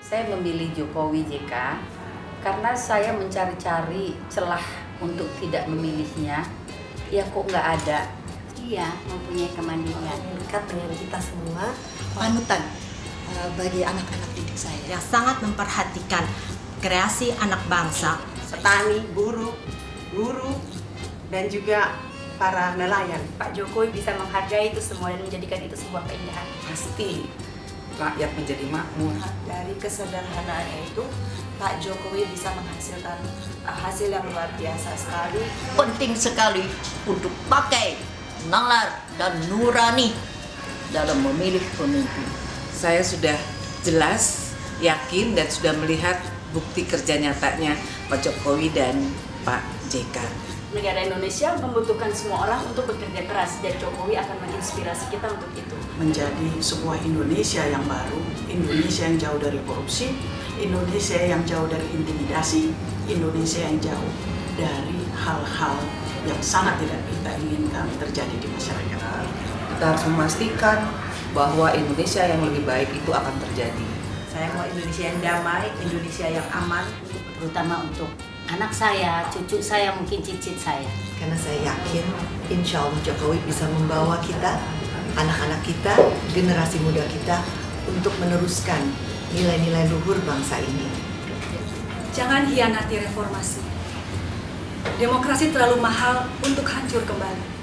Saya memilih Jokowi JK karena saya mencari-cari celah untuk tidak memilihnya. Ya kok nggak ada. Iya, mempunyai kemandirian. Dekat dengan kita semua, panutan bagi anak-anak didik saya. Yang sangat memperhatikan kreasi anak bangsa. Petani, buruh, guru, dan juga para nelayan. Pak Jokowi bisa menghargai itu semua dan menjadikan itu sebuah keindahan. Pasti rakyat menjadi makmur. Dari kesederhanaannya itu, Pak Jokowi bisa menghasilkan hasil yang luar biasa sekali. Penting sekali untuk pakai nalar dan nurani dalam memilih pemimpin. Saya sudah jelas, yakin, dan sudah melihat bukti kerja nyatanya Pak Jokowi dan Pak JK. Negara Indonesia membutuhkan semua orang untuk bekerja keras dan Jokowi akan menginspirasi kita untuk itu. Menjadi sebuah Indonesia yang baru, Indonesia yang jauh dari korupsi, Indonesia yang jauh dari intimidasi, Indonesia yang jauh dari hal-hal yang sangat tidak kita inginkan terjadi di masyarakat. Kita harus memastikan bahwa Indonesia yang lebih baik itu akan terjadi. Saya mau Indonesia yang damai, Indonesia yang aman. Terutama untuk anak saya, cucu saya, mungkin cicit saya. Karena saya yakin, insya Allah Jokowi bisa membawa kita, anak-anak kita, generasi muda kita untuk meneruskan nilai-nilai luhur bangsa ini. Jangan hianati reformasi. Demokrasi terlalu mahal untuk hancur kembali.